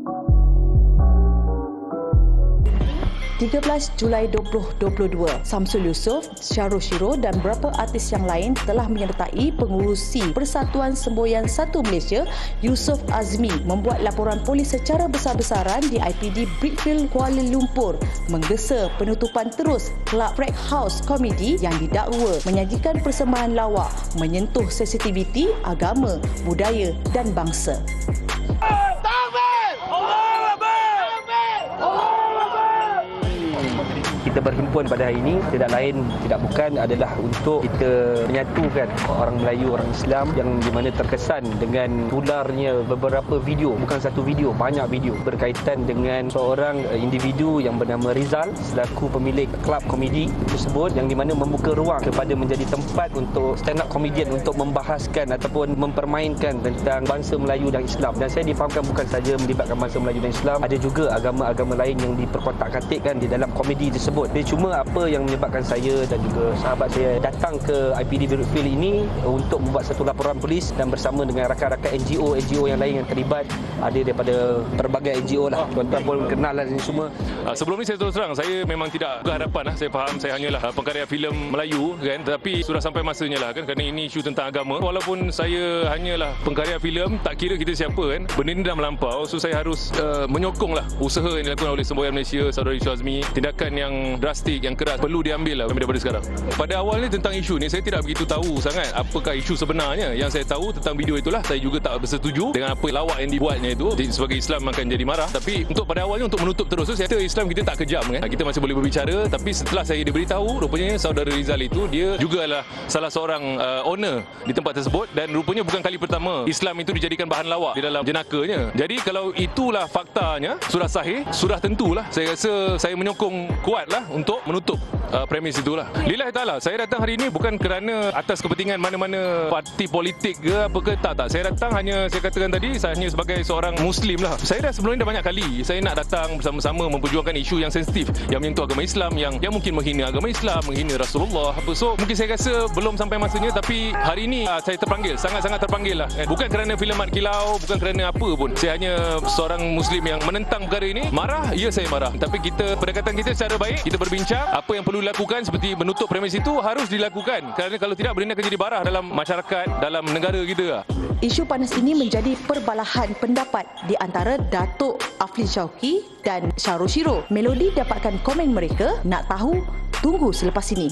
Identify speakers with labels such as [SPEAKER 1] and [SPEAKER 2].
[SPEAKER 1] 13 Julai 2022, Samsul Yusof, Syarul Shiro dan beberapa artis yang lain telah menyertai pengurusi Persatuan Semboyan 1 Malaysia, Yusof Azmi, membuat laporan polis secara besar-besaran di IPD Brickfield, Kuala Lumpur menggesa penutupan terus Kelab Frag House Komedi yang didakwa menyajikan persembahan lawak menyentuh sensitiviti agama, budaya dan bangsa.
[SPEAKER 2] Kita berhimpun pada hari ini tidak lain tidak bukan adalah untuk kita menyatukan orang Melayu, orang Islam yang di mana terkesan dengan tularnya beberapa video, bukan satu video, banyak video berkaitan dengan seorang individu yang bernama Rizal selaku pemilik kelab komedi tersebut yang di mana membuka ruang kepada menjadi tempat untuk stand up comedian untuk membahaskan ataupun mempermainkan tentang bangsa Melayu dan Islam. Dan saya difahamkan bukan saja melibatkan bangsa Melayu dan Islam, ada juga agama-agama lain yang diperkotak-katikkan di dalam komedi tersebut. Dia cuma apa yang menyebabkan saya dan juga sahabat saya datang ke IPD Brickfield ini untuk membuat satu laporan polis dan bersama dengan rakan-rakan NGO yang lain yang terlibat, ada daripada pelbagai NGO lah. Tuan-tuan pun kenal lah ini semua.
[SPEAKER 3] Sebelum ni saya terus terang, saya memang tidak berhadapan lah. Saya faham saya hanyalah pengkarya filem Melayu kan, tetapi sudah sampai masanya lah kan, kerana ini isu tentang agama. Walaupun saya hanyalah pengkarya filem, tak kira kita siapa kan, benda ni dah melampau, so saya harus menyokong lah usaha yang dilakukan oleh Semboyan Malaysia, saudara Yusof Azmi. Tindakan yang drastik, yang keras perlu diambil lah daripada sekarang. Pada awalnya tentang isu ni saya tidak begitu tahu sangat apakah isu sebenarnya. Yang saya tahu tentang video itulah, saya juga tak bersetuju dengan apa lawak yang dibuatnya itu. Sebagai Islam akan jadi marah. Tapi untuk pada awalnya untuk menutup terus tu, saya kata Islam kita tak kejam kan. Kita masih boleh berbicara. Tapi setelah saya diberitahu rupanya saudara Rizal itu dia juga adalah salah seorang owner di tempat tersebut dan rupanya bukan kali pertama Islam itu dijadikan bahan lawak di dalam jenakanya. Jadi kalau itulah faktanya, sudah sahih, sudah tentulah saya rasa saya menyokong kuatlah untuk menutup premis itulah. Lillahi ta'ala, saya datang hari ini bukan kerana atas kepentingan mana-mana parti politik ke apa ke, tak. Saya datang hanya, saya katakan tadi, saya hanya sebagai seorang Muslim lah. Saya dah sebelum ini dah banyak kali saya nak datang bersama-sama memperjuangkan isu yang sensitif, yang menyentuh agama Islam, yang mungkin menghina agama Islam, menghina Rasulullah apa. So mungkin saya rasa belum sampai masanya, tapi hari ini saya terpanggil, sangat-sangat terpanggil lah. Bukan kerana filem Mat Kilau, bukan kerana apa pun. Saya hanya seorang Muslim yang menentang perkara ini. Marah, ya saya marah. Tapi pendekatan kita secara baik, kita berbincang apa yang perlu dilakukan seperti menutup premis itu harus dilakukan, kerana kalau tidak benda akan jadi barah dalam masyarakat, dalam negara kita.
[SPEAKER 1] Isu panas ini menjadi perbalahan pendapat di antara Datuk Aflin Syauqi dan Syarul Shiro. Melody dapatkan komen mereka. Nak tahu? Tunggu selepas ini.